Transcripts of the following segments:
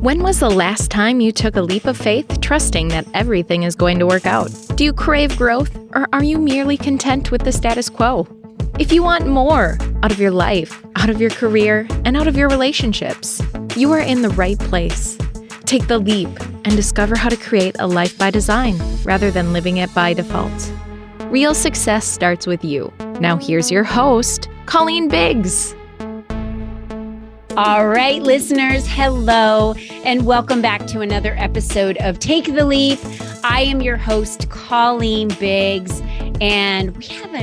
When was the last time you took a leap of faith, trusting that everything is going to work out? Do you crave growth, or are you merely content with the status quo? If you want more out of your life, out of your career, and out of your relationships, you are in the right place. Take the leap and discover how to create a life by design rather than living it by default. Real success starts with you. Now here's your host, Colleen Biggs. All right, listeners, hello, and welcome back to another episode of Take the Leap. I am your host, Colleen Biggs, and we have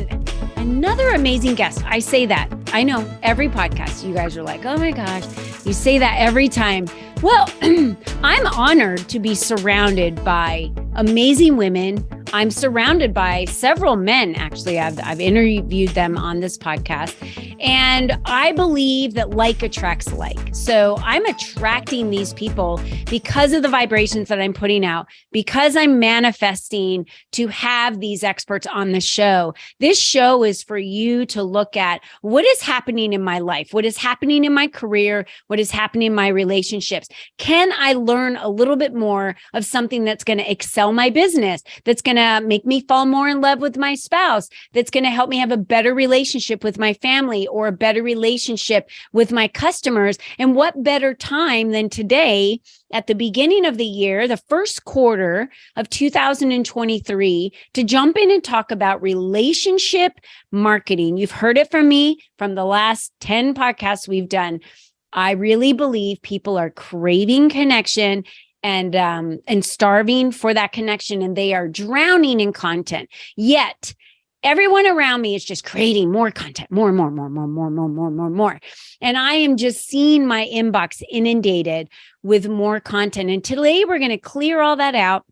another amazing guest. I say that. I know every podcast, you guys are like, oh my gosh, you say that every time. Well, I'm honored to be surrounded by amazing women. I'm surrounded by several men, actually. I've interviewed them on this podcast. And I believe that like attracts like. So I'm attracting these people because of the vibrations that I'm putting out, because I'm manifesting to have these experts on the show. This show is for you to look at what is happening in my life, what is happening in my career, what is happening in my relationships. Can I learn a little bit more of something that's going to excel my business, that's going to make me fall more in love with my spouse, that's going to help me have a better relationship with my family or a better relationship with my customers? And what better time than today at the beginning of the year, the first quarter of 2023, to jump in and talk about relationship marketing. You've heard it from me from the last 10 podcasts we've done. I really believe people are craving connection and starving for that connection, and they are drowning in content. Yet everyone around me is just creating more content, more. And I am just seeing my inbox inundated with more content. And today we're going to clear all that out.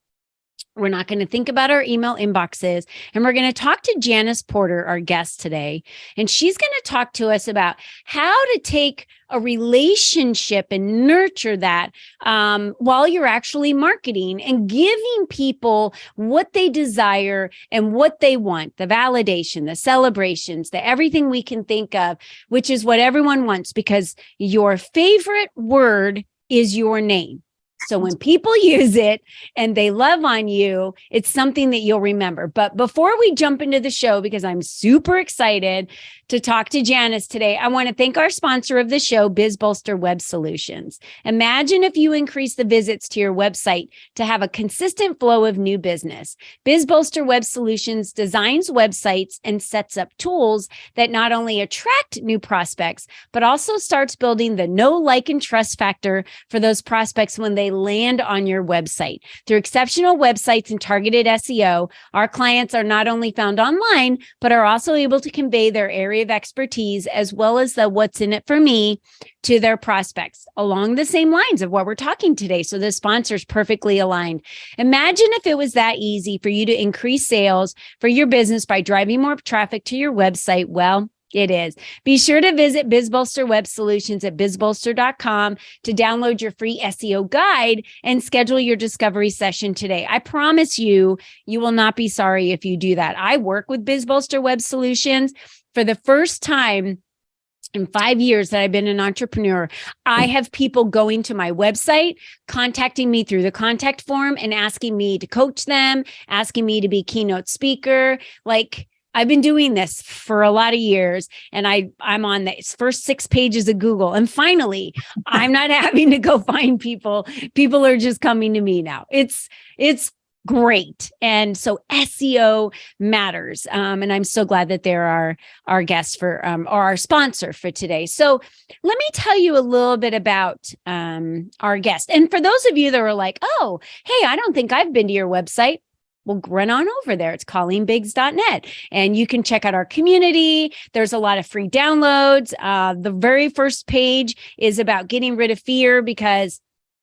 We're not going to think about our email inboxes, and we're going to talk to Janice Porter, our guest today. And she's going to talk to us about how to take a relationship and nurture that while you're actually marketing and giving people what they desire and what they want, the validation, the celebrations, the everything we can think of, which is what everyone wants, because your favorite word is your name. So when people use it and they love on you, it's something that you'll remember. But before we jump into the show, because I'm super excited to talk to Janice today, I want to thank our sponsor of the show, BizBolster Web Solutions. Imagine if you increase the visits to your website to have a consistent flow of new business. BizBolster Web Solutions designs websites and sets up tools that not only attract new prospects, but also starts building the know, like, and trust factor for those prospects when they land on your website. Through exceptional websites and targeted SEO, our clients are not only found online, but are also able to convey their area of expertise as well as the what's in it for me to their prospects along the same lines of what we're talking today. So the sponsor's perfectly aligned. Imagine if it was that easy for you to increase sales for your business by driving more traffic to your website. Well, it is. Be sure to visit BizBolster Web Solutions at bizbolster.com to download your free SEO guide and schedule your discovery session today. I promise you, you will not be sorry if you do that. I work with BizBolster Web Solutions for the first time in 5 years that I've been an entrepreneur. I have people going to my website, contacting me through the contact form and asking me to coach them, asking me to be keynote speaker. Like, I've been doing this for a lot of years, and I'm on the first 6 pages of Google. And finally, I'm not having to go find people. People are just coming to me now. It's great. And so SEO matters. And I'm so glad that they're our guest for, or our sponsor for today. So let me tell you a little bit about our guest. And for those of you that are like, oh, hey, I don't think I've been to your website. Well, run on over there. It's ColleenBiggs.net. And you can check out our community. There's a lot of free downloads. The very first page is about getting rid of fear, because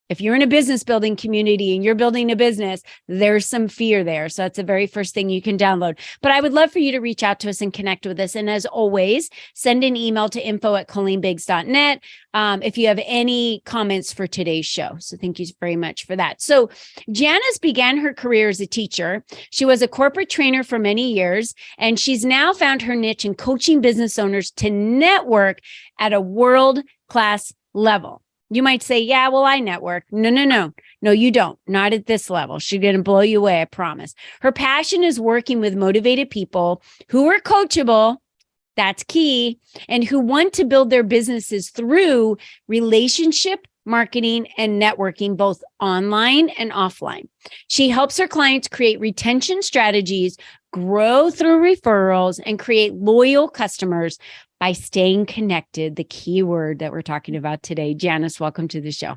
if you're in a business building community and you're building a business, there's some fear there. So that's the very first thing you can download. But I would love for you to reach out to us and connect with us. And as always, send an email to info@ColleenBiggs.net if you have any comments for today's show. So thank you very much for that. So Janice began her career as a teacher. She was a corporate trainer for many years, and she's now found her niche in coaching business owners to network at a world-class level. You might say, yeah, well, I network. No, you don't. Not at this level. She's going to blow you away. I promise. Her passion is working with motivated people who are coachable. That's key. And who want to build their businesses through relationship marketing and networking, both online and offline. She helps her clients create retention strategies, grow through referrals, and create loyal customers by staying connected, the key word that we're talking about today. Janice, welcome to the show.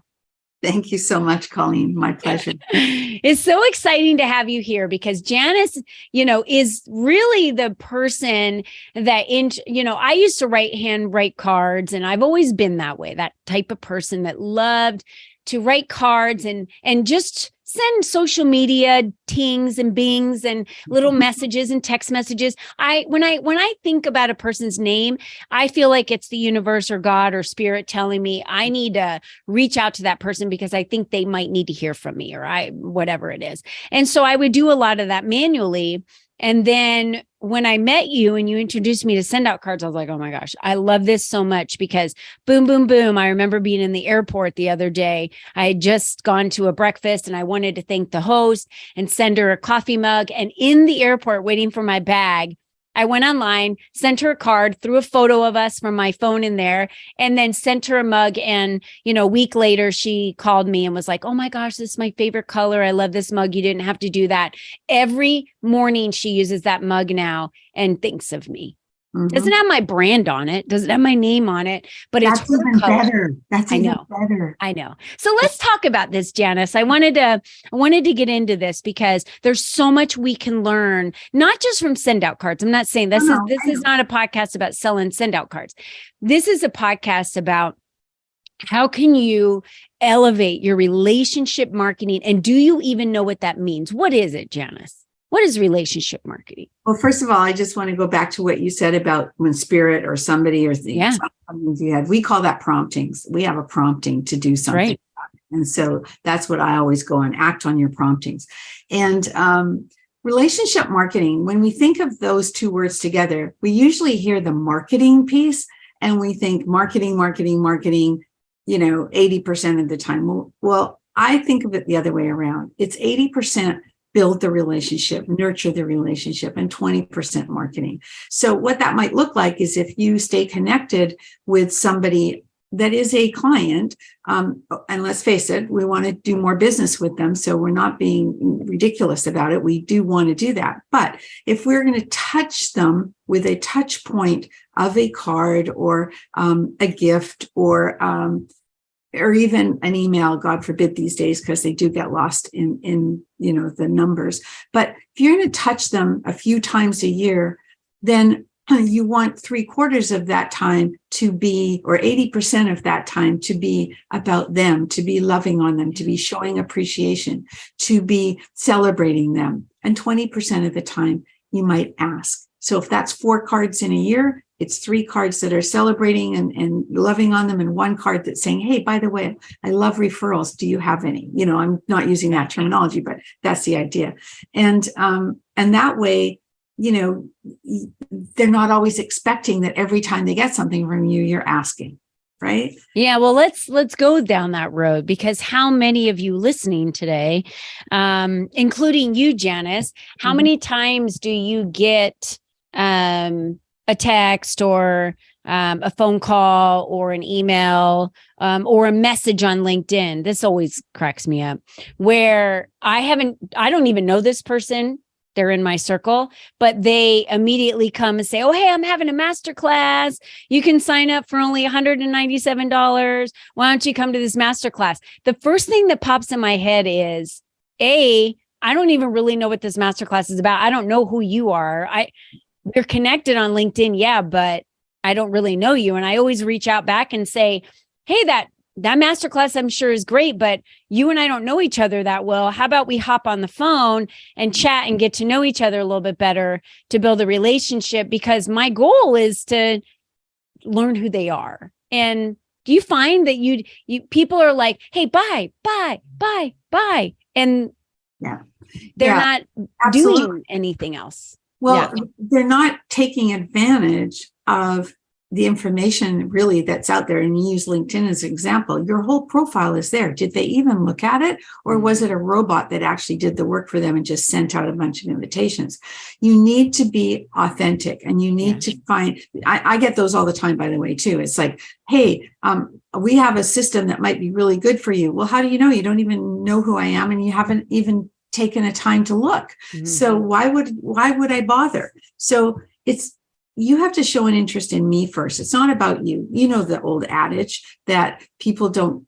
Thank you so much, Colleen. My pleasure. It's so exciting to have you here because Janice, is really the person that I used to write cards, and I've always been that way, that type of person that loved to write cards and just send social media tings and bings and little messages and text messages. When I think about a person's name, I feel like it's the universe or God or spirit telling me I need to reach out to that person because I think they might need to hear from me or whatever it is. And so I would do a lot of that manually. And then when I met you and you introduced me to send out cards, I was like, oh my gosh, I love this so much because boom, boom, boom. I remember being in the airport the other day. I had just gone to a breakfast and I wanted to thank the host and send her a coffee mug. And in the airport waiting for my bag, I went online, sent her a card, threw a photo of us from my phone in there, and then sent her a mug. And, a week later, she called me and was like, oh my gosh, this is my favorite color. I love this mug. You didn't have to do that. Every morning she uses that mug now and thinks of me. Mm-hmm. Doesn't have my brand on it. Doesn't have my name on it, but it's her even color. Better. That's even better. I know. So let's talk about this, Janice. I wanted to get into this because there's so much we can learn, not just from send out cards. I'm not saying this is not a podcast about selling send out cards. This is a podcast about how can you elevate your relationship marketing, and do you even know what that means? What is it, Janice? What is relationship marketing? Well, first of all, I just want to go back to what you said about when spirit or somebody or something you had. We call that promptings. We have a prompting to do something. Right. And so that's what I always go and act on your promptings. And relationship marketing, when we think of those two words together, we usually hear the marketing piece and we think marketing, 80% of the time. Well, I think of it the other way around. It's 80% build the relationship, nurture the relationship, and 20% marketing. So what that might look like is if you stay connected with somebody that is a client, and let's face it, we want to do more business with them. So we're not being ridiculous about it. We do want to do that. But if we're going to touch them with a touch point of a card or a gift or even an email, God forbid these days, because they do get lost in the numbers. But if you're going to touch them a few times a year, then you want 3/4 of that time to be, or 80% of that time to be about them, to be loving on them, to be showing appreciation, to be celebrating them. And 20% of the time you might ask. So if that's 4 cards in a year, it's 3 cards that are celebrating and loving on them, and 1 card that's saying, hey, by the way, I love referrals. Do you have any? I'm not using that terminology, but that's the idea. And that way, they're not always expecting that every time they get something from you, you're asking, right? Yeah, well, let's go down that road, because how many of you listening today, including you, Janice, how many times do you get a text or a phone call or an email or a message on LinkedIn? This always cracks me up, where I don't even know this person. They're in my circle, but they immediately come and say, oh, hey, I'm having a masterclass. You can sign up for only $197. Why don't you come to this masterclass? The first thing that pops in my head is, I don't even really know what this masterclass is about. I don't know who you are. We're connected on LinkedIn. Yeah, but I don't really know you. And I always reach out back and say, hey, that masterclass I'm sure is great, but you and I don't know each other that well. How about we hop on the phone and chat and get to know each other a little bit better to build a relationship? Because my goal is to learn who they are. And do you find that you people are like, hey, bye. And they're not doing anything else. Well, they're not taking advantage of the information really that's out there, and you use LinkedIn as an example, your whole profile is there. Did they even look at it? Or was it a robot that actually did the work for them and just sent out a bunch of invitations? You need to be authentic, and you need to find, I get those all the time, by the way, too. It's like, hey, we have a system that might be really good for you. Well, how do you know? You don't even know who I am, and you haven't even taken a time to look. So why would I bother? So you have to show an interest in me first. It's not about you. You know, the old adage that people don't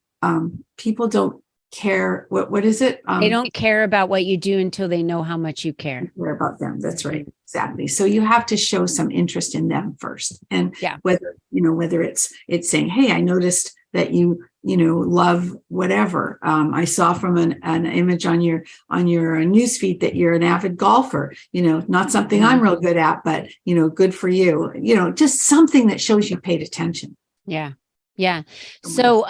care. What is it? They don't care about what you do until they know how much you care. Care about them. That's right. Exactly. So you have to show some interest in them first. And whether it's saying, hey, I noticed that you love whatever. I saw from an image on your newsfeed that you're an avid golfer, not something I'm real good at, but, good for you, just something that shows you paid attention. Yeah. Yeah. So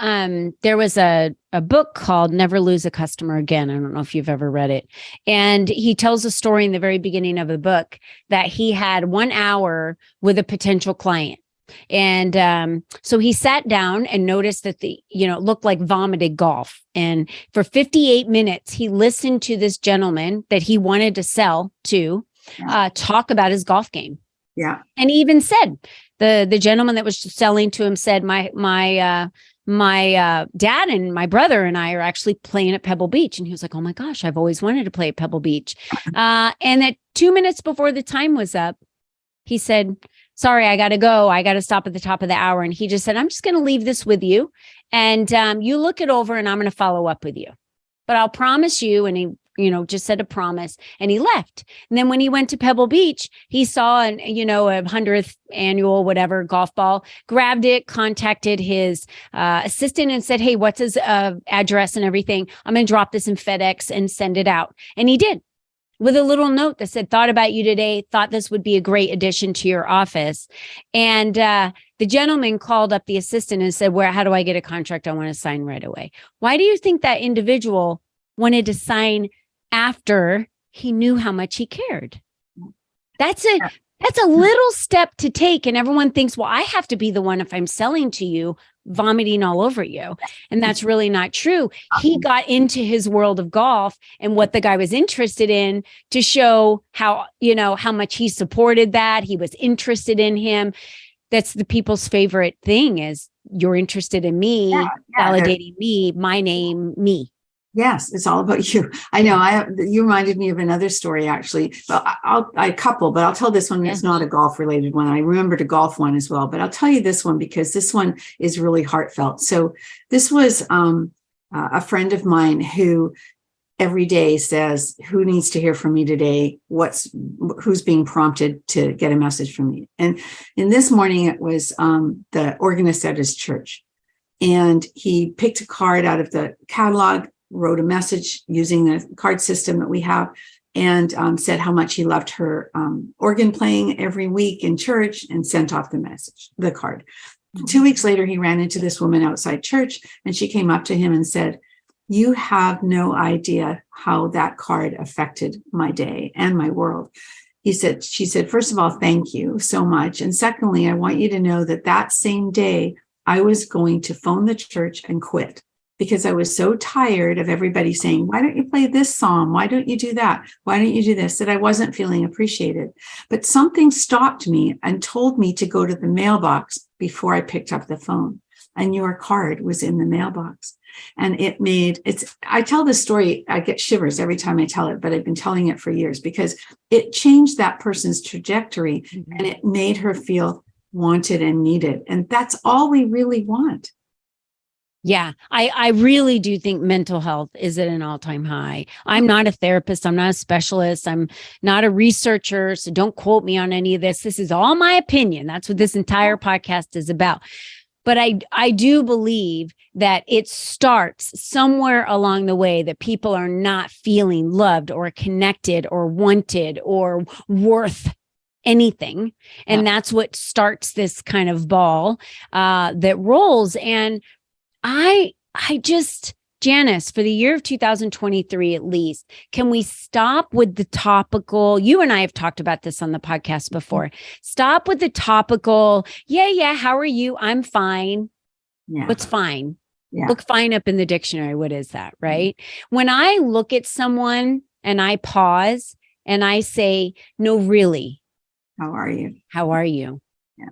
there was a book called Never Lose a Customer Again. I don't know if you've ever read it. And he tells a story in the very beginning of the book that he had 1 hour with a potential client. And so he sat down and noticed that it looked like vomited golf. And for 58 minutes, he listened to this gentleman that he wanted to sell to talk about his golf game. Yeah. And he even said, the gentleman that was selling to him said, my dad and my brother and I are actually playing at Pebble Beach. And he was like, oh my gosh, I've always wanted to play at Pebble Beach. And at 2 minutes before the time was up, he said, sorry, I got to go. I got to stop at the top of the hour. And he just said, I'm just going to leave this with you. And you look it over and I'm going to follow up with you. But I'll promise you. And he, just said a promise, and he left. And then when he went to Pebble Beach, he saw a 100th annual, whatever, golf ball, grabbed it, contacted his assistant and said, hey, what's his address and everything? I'm going to drop this in FedEx and send it out. And he did, with a little note that said, thought about you today, thought this would be a great addition to your office. And the gentleman called up the assistant and said, how do I get a contract? I want to sign right away. Why do you think that individual wanted to sign after he knew how much he cared? That's a little step to take. And everyone thinks, well, I have to be the one, if I'm selling to you, vomiting all over you. And that's really not true. He got into his world of golf and what the guy was interested in to show how much he supported that. He was interested in him. That's the people's favorite thing, is you're interested in me, validating me, my name, me. Yes, it's all about you. I know. You reminded me of another story, actually. Well, but I'll tell this one. It's not a golf related one. I remembered a golf one as well, but I'll tell you this one because this one is really heartfelt. So this was a friend of mine who every day says, who needs to hear from me today? Who's being prompted to get a message from me? And in this morning, it was the organist at his church. And he picked a card out of the catalog, wrote a message using the card system that we have, and said how much he loved her organ playing every week in church, and sent off the card. 2 weeks later, he ran into this woman outside church, and she came up to him and said, you have no idea how that card affected my day and my world. She said, first of all, thank you so much. And secondly, I want you to know that same day I was going to phone the church and quit, because I was so tired of everybody saying, why don't you play this psalm? Why don't you do that? Why don't you do this? That I wasn't feeling appreciated. But something stopped me and told me to go to the mailbox before I picked up the phone. And your card was in the mailbox. And I tell this story, I get shivers every time I tell it, but I've been telling it for years because it changed that person's trajectory, and it made her feel wanted and needed. And that's all we really want. Yeah, I really do think mental health is at an all-time high. I'm not a therapist. I'm not a specialist. I'm not a researcher. So don't quote me on any of this. This is all my opinion. That's what this entire podcast is about. But I do believe that it starts somewhere along the way that people are not feeling loved or connected or wanted or worth anything. And that's what starts this kind of ball that rolls. And I just Janice, for the year of 2023, at least, can we stop with the topical? You and I have talked about this on the podcast before. Stop with the topical. Yeah. How are you? I'm fine. Yeah. What's fine? Yeah. Look fine up in the dictionary. What is that? Right. When I look at someone and I pause and I say, no, really. How are you? How are you? Yeah.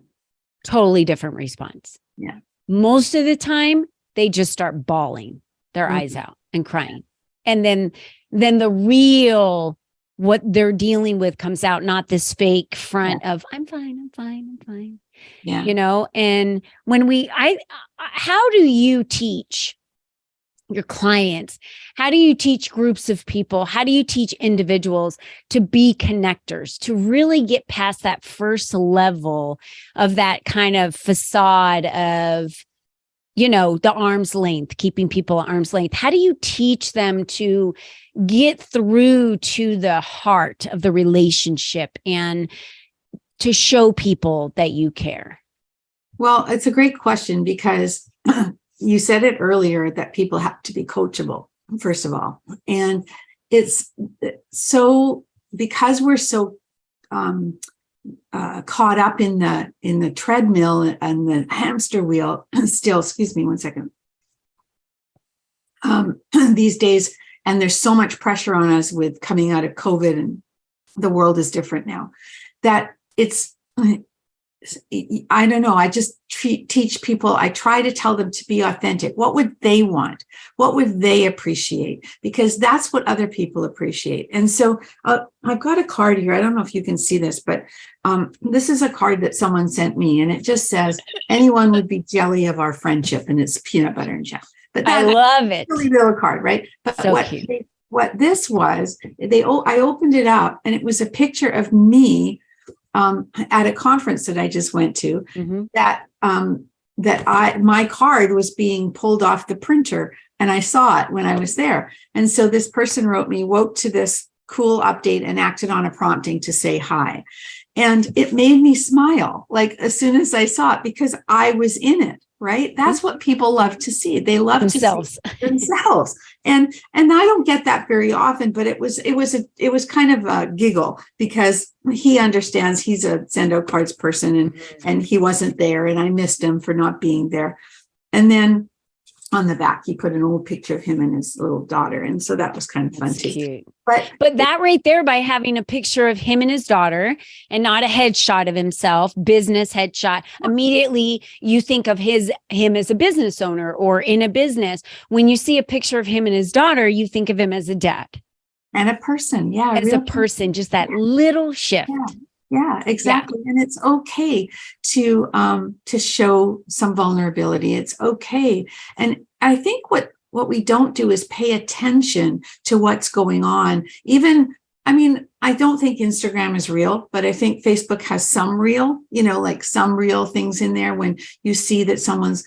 Totally different response. Yeah. Most of the time, they just start bawling their eyes out and crying. And then the real, what they're dealing with comes out, not this fake front of, I'm fine. Yeah. You know, and when how do you teach your clients? How do you teach groups of people? How do you teach individuals to be connectors, to really get past that first level of that kind of facade of, you know, the arm's length, keeping people at arm's length? How do you teach them to get through to the heart of the relationship and to show people that you care? Well, it's a great question because you said it earlier that people have to be coachable, first of all. And it's so, because we're so caught up in the treadmill and the hamster wheel still, excuse me one second, these days, and there's so much pressure on us with coming out of COVID, and the world is different now, that it's, I don't know. I just teach people. I try to tell them to be authentic. What would they want? What would they appreciate? Because that's what other people appreciate. And so I've got a card here. I don't know if you can see this, but this is a card that someone sent me, and it just says, anyone would be jelly of our friendship, and it's peanut butter and jam. But I love it. Really little card, right? But so cute. What this was, I opened it up, and it was a picture of me at a conference that I just went to, that my card was being pulled off the printer, and I saw it when I was there. And so this person wrote me, woke to this cool update and acted on a prompting to say hi. And it made me smile, like as soon as I saw it, because I was in it. Right. That's what people love to see. They love themselves. To see themselves. And I don't get that very often, but it was kind of a giggle, because he understands he's a Sendo Cards person, and he wasn't there, and I missed him for not being there. And then on the back, he put an old picture of him and his little daughter. And so that was kind of fun too. Cute. But that right there, by having a picture of him and his daughter and not a headshot of himself, business headshot, immediately you think of him as a business owner or in a business. When you see a picture of him and his daughter, you think of him as a dad. And a person. Yeah. As a person, just that little shift. Yeah, exactly. Yeah. And it's okay to show some vulnerability. It's okay. And I think what we don't do is pay attention to what's going on. I don't think Instagram is real, but I think Facebook has some real, like some real things in there when you see that someone's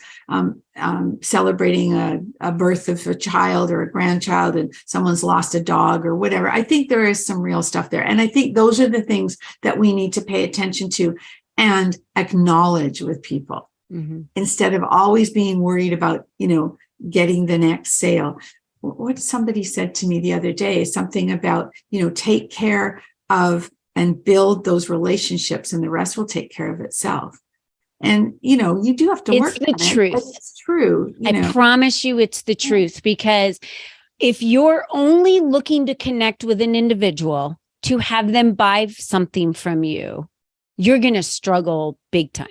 celebrating a birth of a child or a grandchild, and someone's lost a dog or whatever. I think there is some real stuff there. And I think those are the things that we need to pay attention to and acknowledge with people, instead of always being worried about, getting the next sale. What somebody said to me the other day, something about, take care of and build those relationships, and the rest will take care of itself. And, you do have to work on it. It's the truth. It's true. I promise you it's the truth, because if you're only looking to connect with an individual to have them buy something from you, you're going to struggle big time.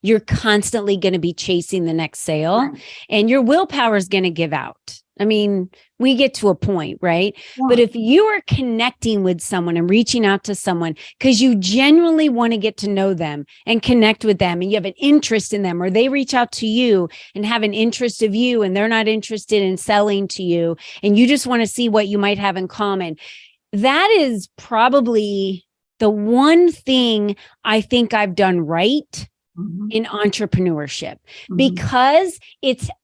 You're constantly going to be chasing the next sale, and your willpower is going to give out. I mean, we get to a point, right? Yeah. But if you are connecting with someone and reaching out to someone because you genuinely want to get to know them and connect with them, and you have an interest in them, or they reach out to you and have an interest of you, and they're not interested in selling to you, and you just want to see what you might have in common, that is probably the one thing I think I've done right in entrepreneurship, because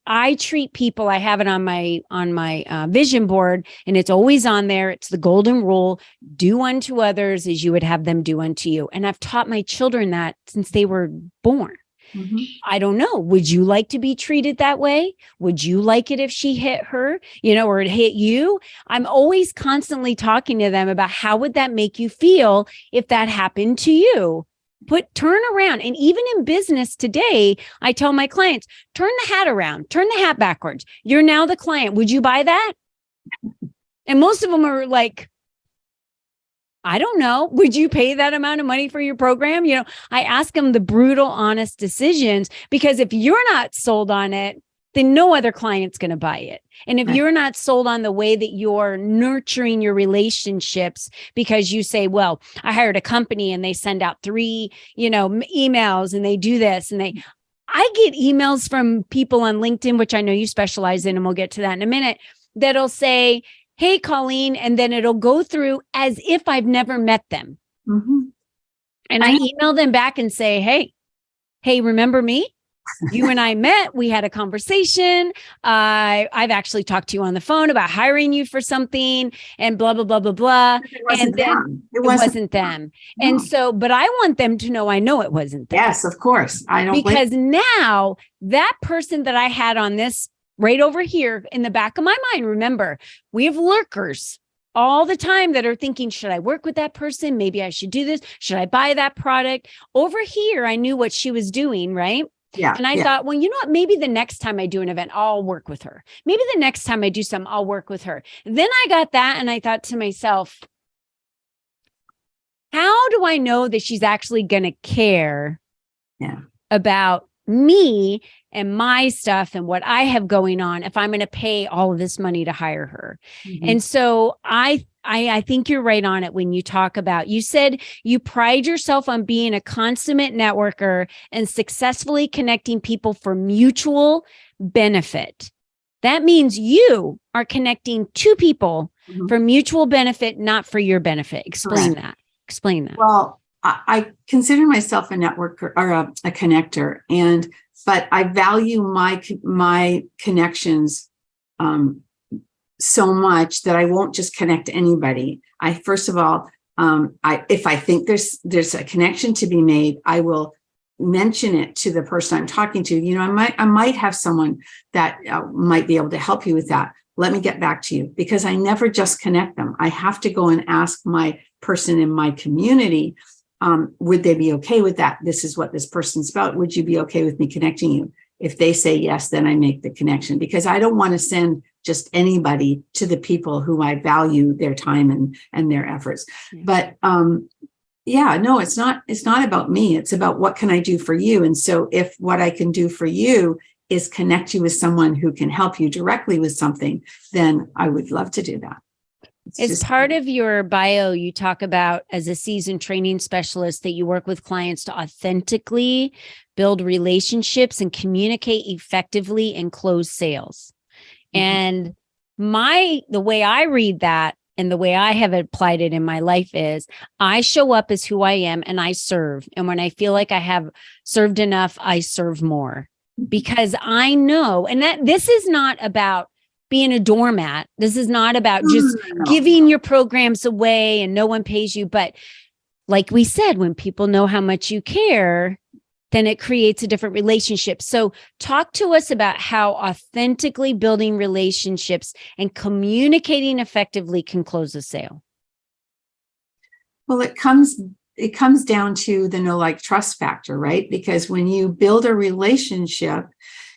I treat people, I have it on my vision board, and it's always on there. It's the golden rule: do unto others as you would have them do unto you. And I've taught my children that since they were born. I don't know. Would you like to be treated that way? Would you like it if she hit her, or it hit you? I'm always constantly talking to them about how would that make you feel if that happened to you? Turn around. And even in business today, I tell my clients, turn the hat around, turn the hat backwards. You're now the client. Would you buy that? And most of them are like, I don't know. Would you pay that amount of money for your program? I ask them the brutal, honest decisions, because if you're not sold on it, then no other client's going to buy it. And if you're not sold on the way that you're nurturing your relationships, because you say, well, I hired a company and they send out 3, emails and they do this and I get emails from people on LinkedIn, which I know you specialize in, and we'll get to that in a minute, that'll say, hey, Colleen, and then it'll go through as if I've never met them. And I email them back and say, hey, remember me? You and I met, we had a conversation. I've actually talked to you on the phone about hiring you for something and blah, blah, blah, blah, blah. And then it wasn't them. No. And so, but I want them to know I know it wasn't them. Yes, of course. Because now that person that I had on this right over here in the back of my mind, remember, we have lurkers all the time that are thinking, should I work with that person? Maybe I should do this. Should I buy that product? Over here, I knew what she was doing, right? Yeah. And I thought, well, you know what? Maybe the next time I do an event, I'll work with her. Maybe the next time I do something, I'll work with her. Then I got that and I thought to myself, how do I know that she's actually going to care about me and my stuff and what I have going on if I'm going to pay all of this money to hire her? And so I think you're right on it when you talk about, you said you pride yourself on being a consummate networker and successfully connecting people for mutual benefit. That means you are connecting 2 people for mutual benefit, not for your benefit. Explain that. Well, I consider myself a networker or a connector, but I value my connections so much that I won't just connect anybody. First of all, if I think there's a connection to be made, I will mention it to the person I'm talking to. I might have someone that might be able to help you with that. Let me get back to you, because I never just connect them. I have to go and ask my person in my community, would they be okay with that? This is what this person's about. Would you be okay with me connecting you? If they say yes, then I make the connection, because I don't want to send just anybody to the people who I value their time and their efforts. But no, it's not about me. It's about what can I do for you? And so if what I can do for you is connect you with someone who can help you directly with something, then I would love to do that. As part of your bio, you talk about, as a seasoned training specialist, that you work with clients to authentically build relationships and communicate effectively and close sales. And the way I read that and the way I have applied it in my life is I show up as who I am and I serve. And when I feel like I have served enough, I serve more, because I know, and that this is not about being a doormat. This is not about just giving your programs away and no one pays you. But like we said, when people know how much you care, then it creates a different relationship. So talk to us about how authentically building relationships and communicating effectively can close a sale. Well, it comes down to the know, like, trust factor, right? Because when you build a relationship,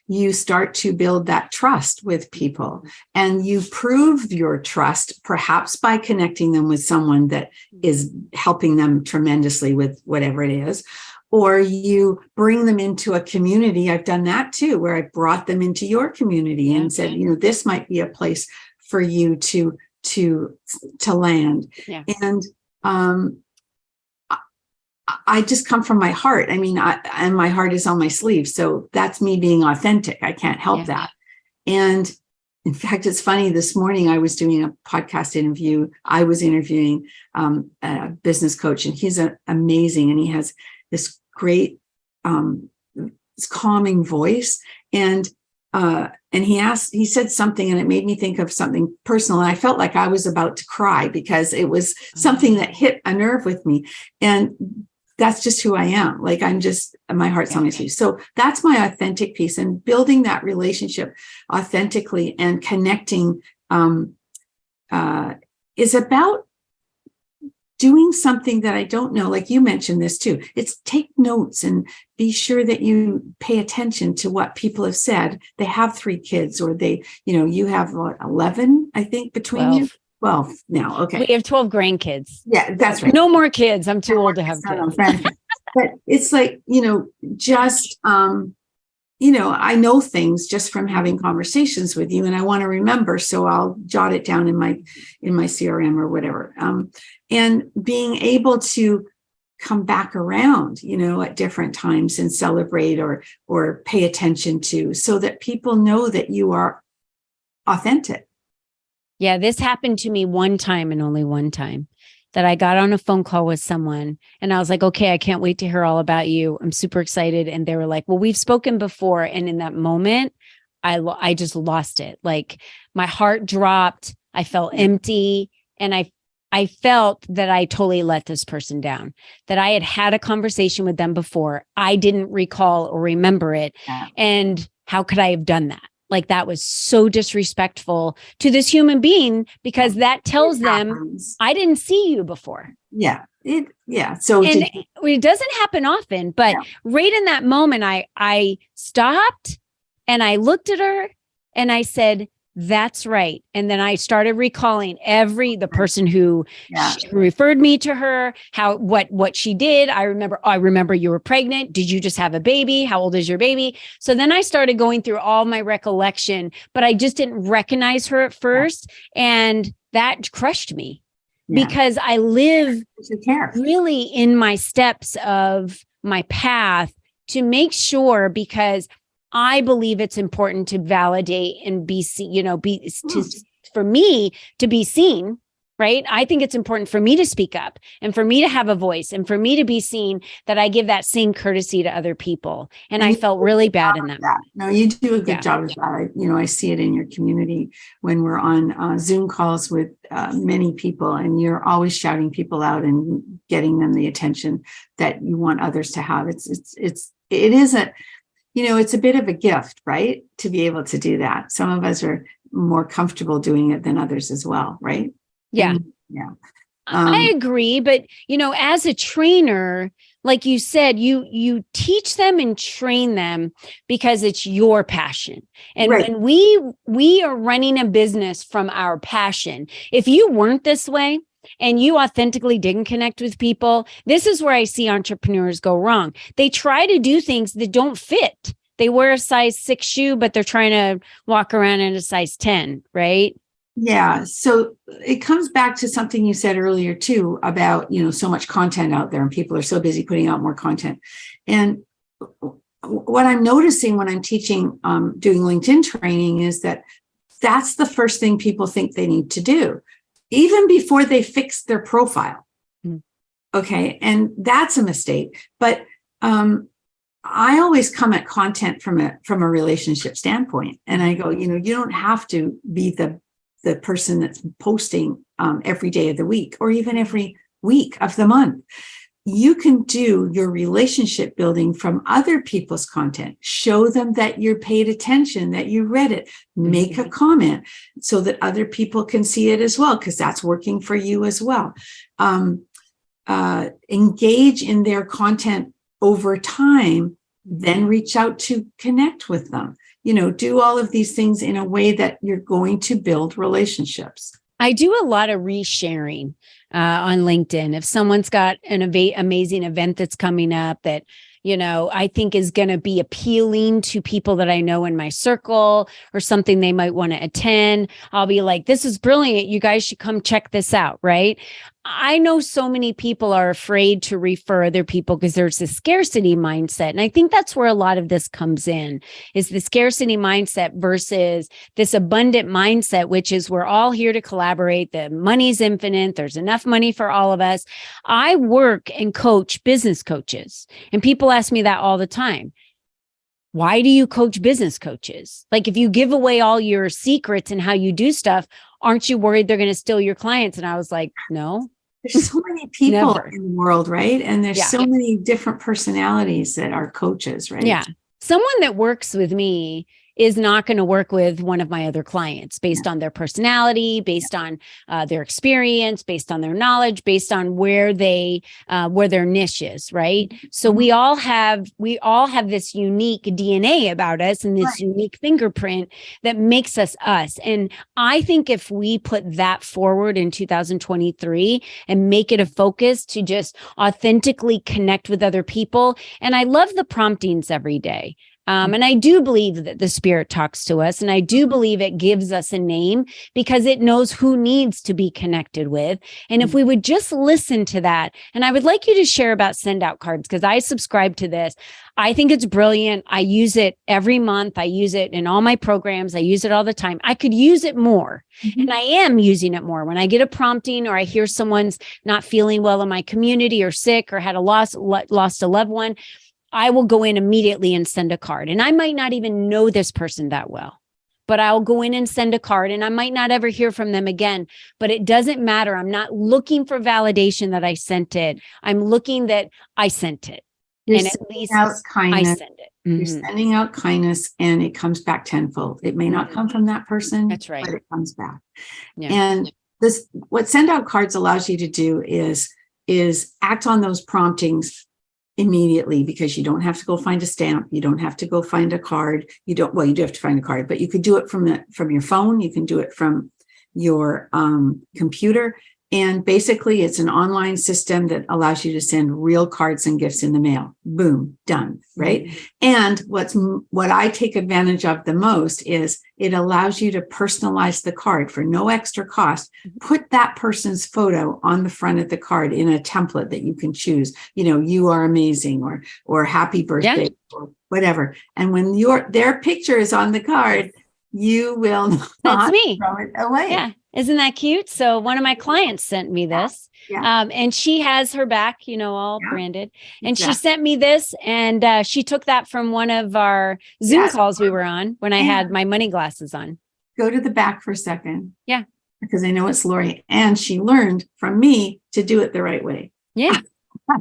you start to build that trust with people, and you prove your trust perhaps by connecting them with someone that is helping them tremendously with whatever it is, or you bring them into a community. I've done that too, where I brought them into your community and said, this might be a place for you to land. Yeah. And I just come from my heart. I mean, and my heart is on my sleeve. So that's me being authentic. I can't help that. And in fact, it's funny, this morning I was doing a podcast interview. I was interviewing a business coach, and he's amazing. And he has this great, calming voice. And he said something, and it made me think of something personal. And I felt like I was about to cry, because it was something that hit a nerve with me. And that's just who I am. Like, my heart's on my sleeve. So that's my authentic piece, and building that relationship authentically and connecting is about doing something that I don't know. Like you mentioned this too. It's take notes and be sure that you pay attention to what people have said. They have 3 kids, or you have 11, I think, between 12. you. 12 now. Okay. We have 12 grandkids. Yeah, that's right. No more kids. I'm too old to have kids. But it's like, just, I know things just from having conversations with you, and I want to remember, so I'll jot it down in my CRM or whatever. And being able to come back around, at different times and celebrate or pay attention to, so that people know that you are authentic. Yeah, this happened to me one time and only one time, that I got on a phone call with someone and I was like, okay, I can't wait to hear all about you. I'm super excited. And they were like, well, we've spoken before. And in that moment, I just lost it. Like, my heart dropped. I felt empty. And I felt that I totally let this person down, that I had a conversation with them before. I didn't recall or remember it. Yeah. And how could I have done that? Like, that was so disrespectful to this human being, because that tells them I didn't see you before. Yeah. So it doesn't happen often, but right in that moment, I stopped and I looked at her and I said, that's right. And then I started recalling the person who referred me to her, what she did. I remember you were pregnant. Did you just have a baby? How old is your baby? So then I started going through all my recollection, but I just didn't recognize her at first. And that crushed me because I live really in my steps of my path to make sure, because I believe it's important to validate and be seen, for me to be seen, right? I think it's important for me to speak up and for me to have a voice and for me to be seen, that I give that same courtessy to other people. And I felt really bad in that. No, you do a good job of that. I see it in your community when we're on Zoom calls with many people, and you're always shouting people out and getting them the attention that you want others to have. It's a bit of a gift, right? To be able to do that. Some of us are more comfortable doing it than others as well, right? Yeah. I agree. But, as a trainer, like you said, you teach them and train them because it's your passion. And when we are running a business from our passion, if you weren't this way, and you authentically didn't connect with people, this is where I see entrepreneurs go wrong. They try to do things that don't fit. They wear a size 6 shoe, but they're trying to walk around in a size 10, right? Yeah. So it comes back to something you said earlier too, about, so much content out there and people are so busy putting out more content. And what I'm noticing when I'm teaching, doing LinkedIn training, is that that's the first thing people think they need to do, even before they fix their profile. Okay. And that's a mistake. But I always come at content from a relationship standpoint. And I go, you don't have to be the person that's posting every day of the week or even every week of the month. You can do your relationship building from other people's content. Show them that you're paid attention, that you read it. Make a comment so that other people can see it as well, because that's working for you as well. Engage in their content over time, then reach out to connect with them. Do all of these things in a way that you're going to build relationships. I do a lot of resharing on LinkedIn. If someone's got an amazing event that's coming up that, I think is going to be appealing to people that I know in my circle, or something they might want to attend, I'll be like, this is brilliant. You guys should come check this out, right? I know so many people are afraid to refer other people because there's this scarcity mindset. And I think that's where a lot of this comes in, is the scarcity mindset versus this abundant mindset, which is we're all here to collaborate. The money's infinite. There's enough money for all of us. I work and coach business coaches, and people ask me that all the time. Why do you coach business coaches? Like, if you give away all your secrets and how you do stuff, aren't you worried they're going to steal your clients? And I was like, no. There's so many people Never. in the world, right? And there's Yeah. so many different personalities that are coaches, right? Yeah. Someone that works with me is not going to work with one of my other clients based on their personality, based on their experience, based on their knowledge, based on where their niche is, right? So we all have this unique DNA about us and this unique fingerprint that makes us us. And I think if we put that forward in 2023 and make it a focus to just authentically connect with other people, and I love the promptings every day. And I do believe that the spirit talks to us, and I do believe it gives us a name because it knows who needs to be connected with. And if we would just listen to that, and I would like you to share about send out cards because I subscribe to this. I think it's brilliant. I use it every month. I use it in all my programs. I use it all the time. I could use it more. And I am using it more when I get a prompting or I hear someone's not feeling well in my community or sick or had a lost a loved one. I will go in immediately and send a card. And I might not even know this person that well, but I'll go in and send a card and I might not ever hear from them again, but it doesn't matter. I'm not looking for validation that I sent it. I'm looking that I sent it. You're and at least kindness. I send it. You're sending out kindness and it comes back tenfold. It may not come from that person. That's right. But it comes back. Yeah. And what send out cards allows you to do is act on those promptings immediately, because you don't have to go find a stamp. You don't have to go find a card. You do have to find a card, but you could do it from your phone. You can do it from your computer. And basically it's an online system that allows you to send real cards and gifts in the mail. Boom, done. Right. And what I take advantage of the most is it allows you to personalize the card for no extra cost. Put that person's photo on the front of the card in a template that you can choose. You are amazing or happy birthday or whatever. And when their picture is on the card, you will not throw it away. Yeah. Isn't that cute? So one of my clients sent me this and she has her back, all branded. And she sent me this and she took that from one of our Zoom calls we were on when I had my money glasses on. Go to the back for a second. Yeah. Because I know it's Lori and she learned from me to do it the right way. Yeah.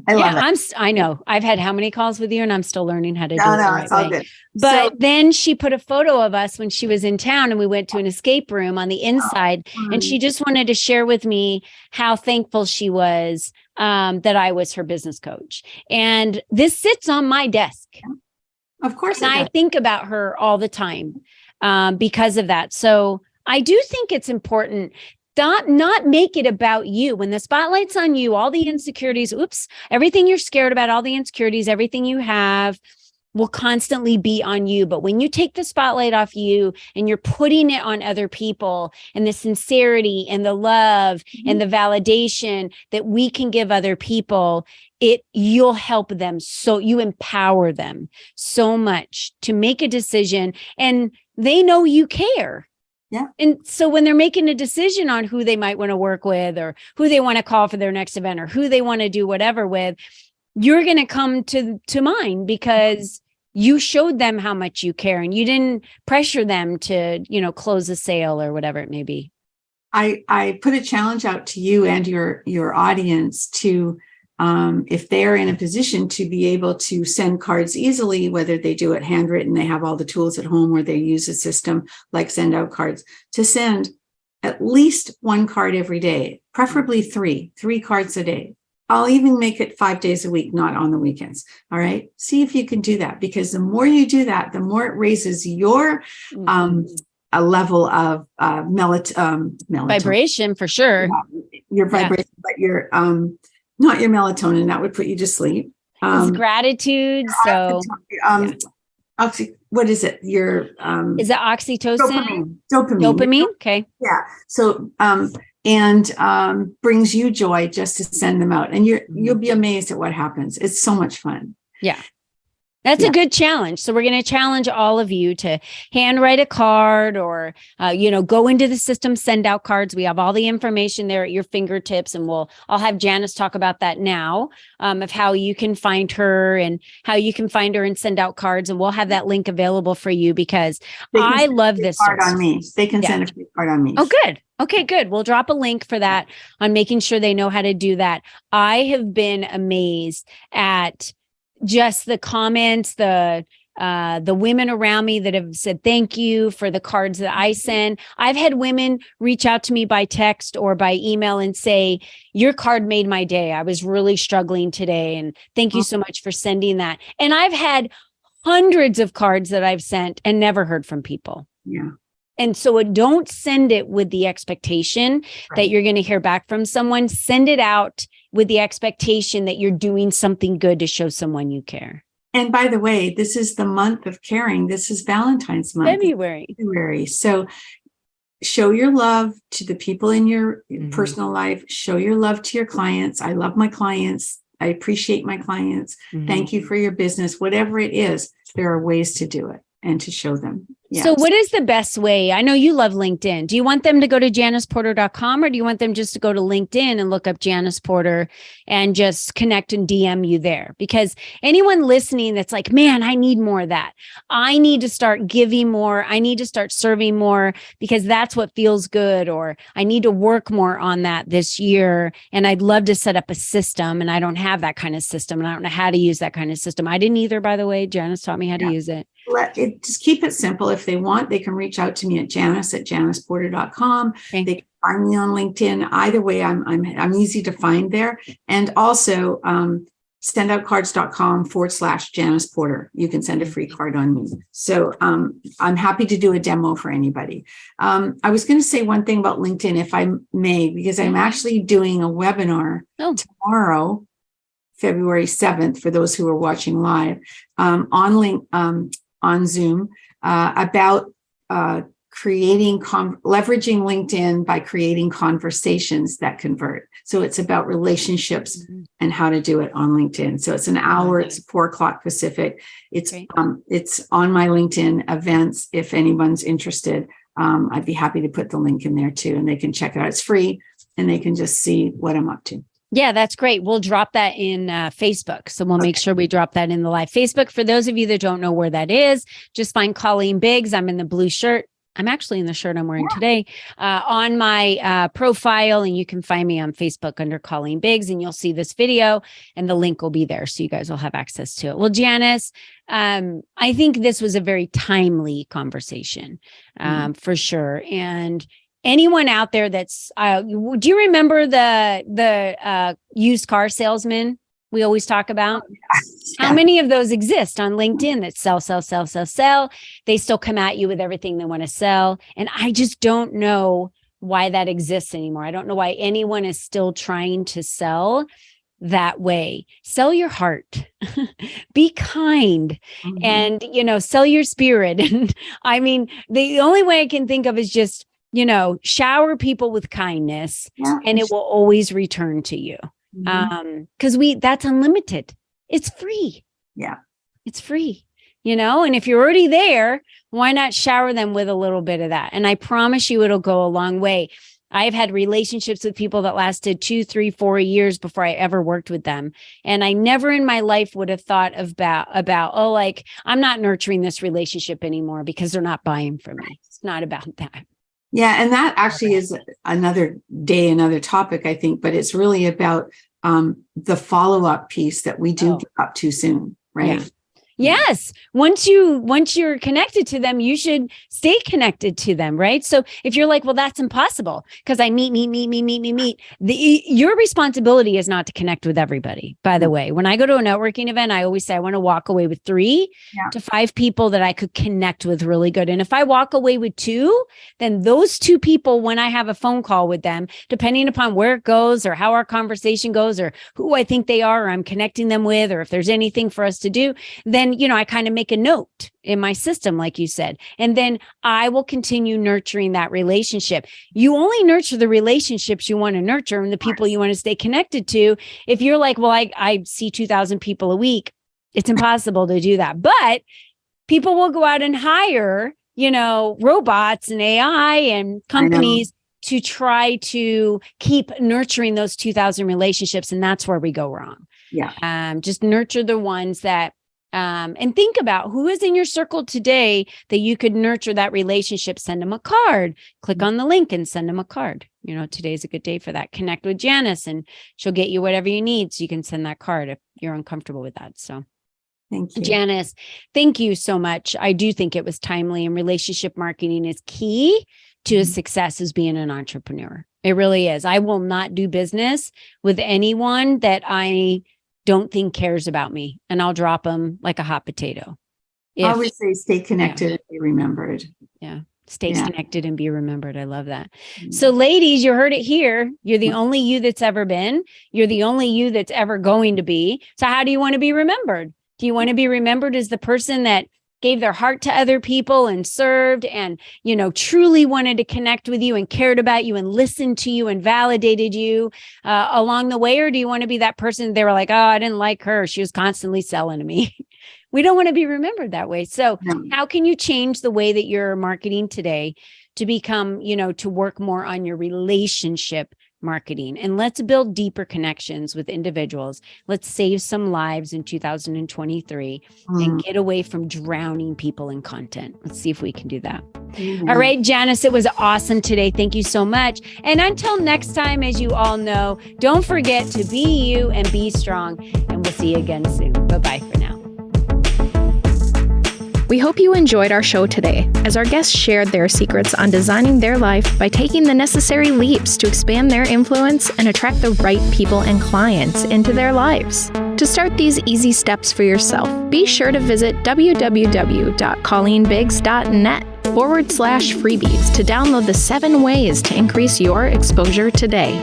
I love it. I know. I've had how many calls with you and I'm still learning how to do it the right it's all way. good. But then she put a photo of us when she was in town and we went to an escape room on the inside. And she just wanted to share with me how thankful she was that I was her business coach. And this sits on my desk. Of course. And I think about her all the time because of that. So I do think it's important not make it about you. When the spotlight's on you, all the insecurities, everything you're scared about, all the insecurities, everything you have will constantly be on you. But when you take the spotlight off you and you're putting it on other people and the sincerity and the love and the validation that we can give other people, you'll help them. So you empower them so much to make a decision and they know you care. Yeah. And so when they're making a decision on who they might want to work with or who they want to call for their next event or who they want to do whatever with, you're going to come to mind because you showed them how much you care and you didn't pressure them to, close a sale or whatever it may be. I put a challenge out to you and your audience to, if they're in a position to be able to send cards easily, whether they do it handwritten, they have all the tools at home, or they use a system like send out cards, to send at least one card every day, preferably three cards a day. I'll even make it 5 days a week, not on the weekends. All right. See if you can do that, because the more you do that, the more it raises your a level of melatonin vibration for sure. Your vibration, but your not your melatonin, that would put you to sleep. It's gratitude. So what is it? Your is it oxytocin? Dopamine. Okay. Yeah. So and brings you joy just to send them out. And you'll be amazed at what happens. It's so much fun. Yeah. That's a good challenge. So we're going to challenge all of you to handwrite a card or, go into the system, send out cards. We have all the information there at your fingertips, and I'll have Janice talk about that now, of how you can find her and how you can find her and send out cards. And we'll have that link available for you because I love this card on me. They can send a free card on me. Oh, good. Okay, good. We'll drop a link for that on making sure they know how to do that. I have been amazed at just the comments, the women around me that have said thank you for the cards that I send. I've had women reach out to me by text or by email and say, your card made my day. I was really struggling today. And thank you so much for sending that. And I've had hundreds of cards that I've sent and never heard from people. Yeah. And so don't send it with the expectation that you're going to hear back from someone. Send it out with the expectation that you're doing something good to show someone you care. And by the way, this is the month of caring. This is Valentine's month. February. So show your love to the people in your personal life. Show your love to your clients. I love my clients. I appreciate my clients. Thank you for your business. Whatever it is, there are ways to do it and to show them. Yes. So what is the best way? I know you love LinkedIn. Do you want them to go to janiceporter.com, or do you want them just to go to LinkedIn and look up Janice Porter and just connect and DM you there? Because anyone listening that's like, man, I need more of that. I need to start giving more. I need to start serving more because that's what feels good. Or I need to work more on that this year. And I'd love to set up a system, and I don't have that kind of system. And I don't know how to use that kind of system. I didn't either, by the way. Janice taught me how to use it. Just keep it simple. If they want, they can reach out to me at janiceporter.com. Okay. They can find me on LinkedIn. Either way, I'm easy to find there. And also sendoutcards.com/Janice Porter. You can send a free card on me. So I'm happy to do a demo for anybody. I was going to say one thing about LinkedIn, if I may, because I'm actually doing a webinar tomorrow, February 7th, for those who are watching live on Zoom, about leveraging LinkedIn by creating conversations that convert. So it's about relationships and how to do it on LinkedIn. So it's an hour. It's 4:00 Pacific. It's on my LinkedIn events. If anyone's interested, I'd be happy to put the link in there too, and they can check it out. It's free, and they can just see what I'm up to. Yeah, that's great. We'll drop that in Facebook. So we'll make sure we drop that in the live Facebook. For those of you that don't know where that is, just find Colleen Biggs. I'm in the blue shirt. I'm actually in the shirt I'm wearing today on my profile. And you can find me on Facebook under Colleen Biggs, and you'll see this video and the link will be there. So you guys will have access to it. Well, Janice, I think this was a very timely conversation for sure. And anyone out there that's, do you remember the used car salesman we always talk about? How many of those exist on LinkedIn that sell? They still come at you with everything they want to sell. And I just don't know why that exists anymore. I don't know why anyone is still trying to sell that way. Sell your heart, be kind, and, sell your spirit. And I mean, the only way I can think of is just, shower people with kindness, and it will always return to you. Because that's unlimited. It's free. Yeah. It's free, and if you're already there, why not shower them with a little bit of that? And I promise you, it'll go a long way. I've had relationships with people that lasted 2, 3, 4 years before I ever worked with them. And I never in my life would have thought about, I'm not nurturing this relationship anymore because they're not buying from me. It's not about that. Yeah. And that actually is another day, another topic, I think, but it's really about the follow-up piece that we do get up too soon, right? Yeah. Yes. Once you're connected to them, you should stay connected to them, right? So if you're like, well, that's impossible because I meet. Your responsibility is not to connect with everybody. By the way, when I go to a networking event, I always say I want to walk away with 3 to 5 people that I could connect with really good. And if I walk away with 2, then those 2 people, when I have a phone call with them, depending upon where it goes or how our conversation goes or who I think they are, or I'm connecting them with, or if there's anything for us to do, then I kind of make a note in my system, like you said, and then I will continue nurturing that relationship. You only nurture the relationships you want to nurture and the people you want to stay connected to. If you're like, well, I see 2,000 people a week, it's impossible to do that. But people will go out and hire, robots and AI and companies to try to keep nurturing those 2,000 relationships. And that's where we go wrong. Yeah. Just nurture the ones that And think about who is in your circle today that you could nurture that relationship. Send them a card, click on the link and send them a card. Today's a good day for that. Connect with Janice and she'll get you whatever you need. So you can send that card if you're uncomfortable with that. So thank you, Janice. Thank you so much. I do think it was timely, and relationship marketing is key to success as being an entrepreneur. It really is. I will not do business with anyone that I don't think cares about me, and I'll drop them like a hot potato. I always say stay connected and be remembered. Yeah. Stay connected and be remembered. I love that. So ladies, you heard it here. You're the only you that's ever been. You're the only you that's ever going to be. So how do you want to be remembered? Do you want to be remembered as the person that gave their heart to other people and served and, truly wanted to connect with you and cared about you and listened to you and validated you along the way? Or do you want to be that person they were like, oh, I didn't like her, she was constantly selling to me? We don't want to be remembered that way. So how can you change the way that you're marketing today to become, to work more on your relationship marketing? And let's build deeper connections with individuals. Let's save some lives in 2023 and get away from drowning people in content. Let's see if we can do that. All right, Janice, it was awesome today. Thank you so much. And until next time, as you all know, don't forget to be you and be strong. And we'll see you again soon. Bye-bye for now. We hope you enjoyed our show today, as our guests shared their secrets on designing their life by taking the necessary leaps to expand their influence and attract the right people and clients into their lives. To start these easy steps for yourself, be sure to visit www.colleenbiggs.net/freebies to download the 7 ways to increase your exposure today.